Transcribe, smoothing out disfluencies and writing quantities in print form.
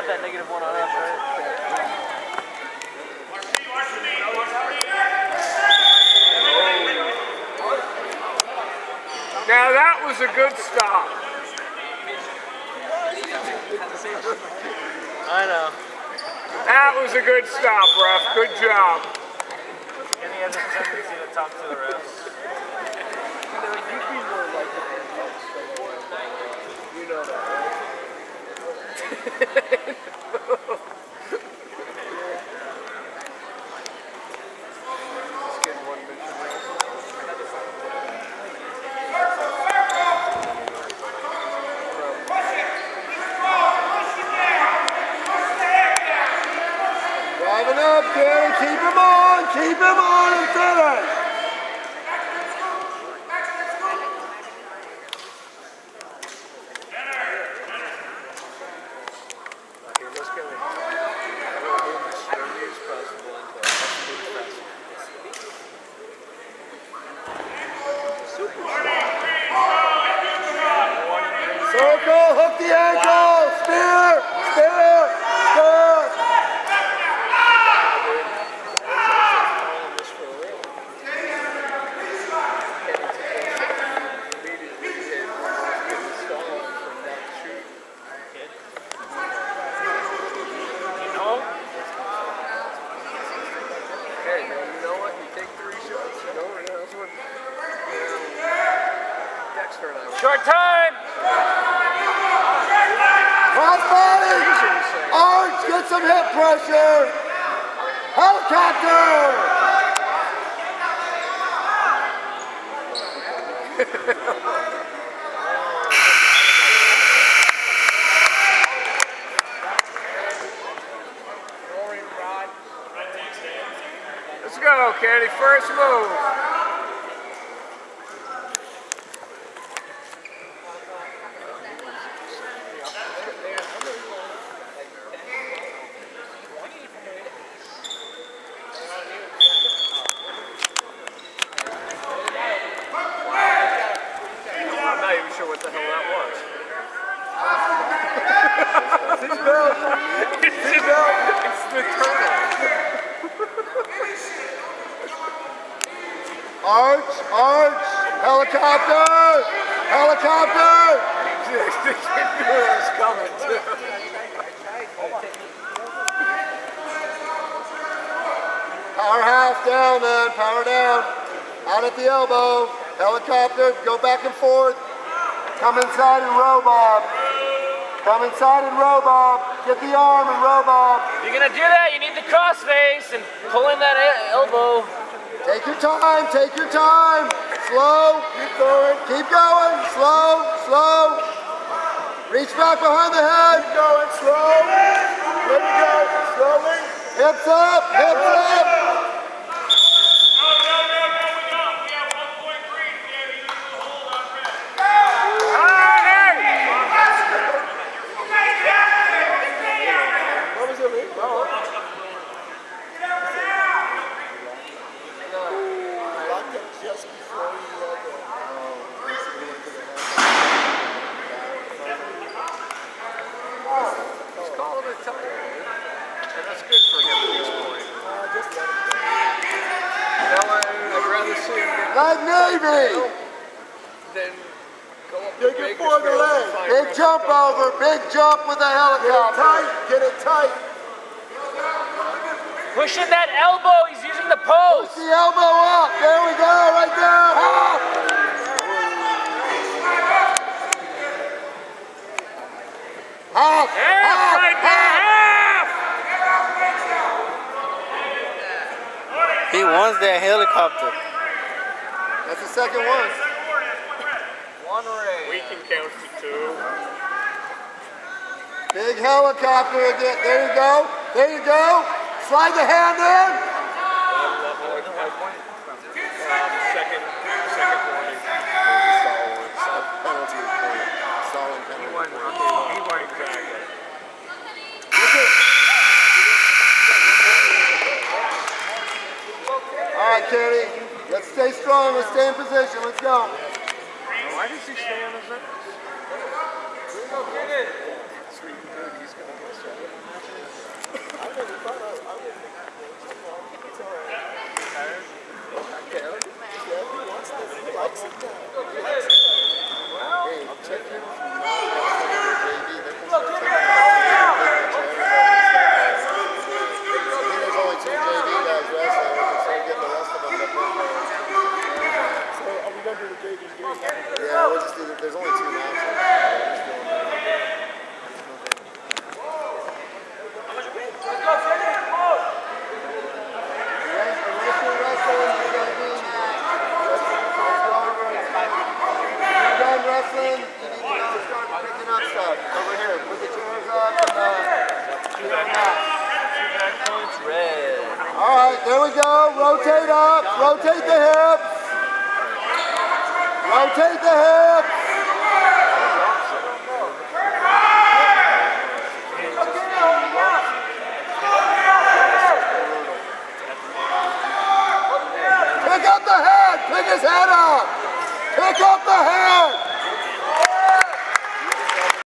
have that -1 on us, right? Now that was a good stop. I know. That was a good stop, ref. Good job. And he has a tendency to talk to the refs. You know that, right? Driving up, Gary. Keep him on and finish. Circle, hook the ankle, spear, spear, spear. Hey, man, you know what? You take 3 shots, you know, and that's what Dexter and I were. Short time! Cross body! Arch, get some hip pressure! Helicopter! Let's go, Kenny. First move. I'm not even sure what the hell that was. Seatbelt! Seatbelt! It's the turtle. Arch! Arch! Helicopter! Helicopter! They knew it was coming too. Power half down, man. Power down. Out at the elbow. Helicopter. Go back and forth. Come inside and row, Bob. Come inside and row, Bob. Get the arm and row, Bob. If you're gonna do that, you need the cross face and pull in that elbow. Take your time. Take your time. Slow. Keep going. Keep going. Slow. Slow. Reach back behind the head. Keep going. Slow. Let it go. Slowly. Hips up. Hips up. Like Navy! Then go up to it for the leg. Big jump over, big jump with a helicopter. Get it tight. Push in that elbow, he's using the post. Push the elbow up. There we go, right there. Half. Half. Half. Right there. Half. He wants that helicopter. That's the second one. One ray. We can count to 2. Big helicopter again. There you go. There you go. Slide the hand in. Second warning. Penalty point. Solid penalty point. He went exactly. All right, Kenny. Let's stay strong. Let's stay in position. Let's go. Why does he stay on his surface? Here we go, get it. Sweet, good. He's going to go straight. Red. All right, there we go. Rotate up. Rotate the hips. Rotate the hips. Pick up the head. Pick his head up. Pick up the head.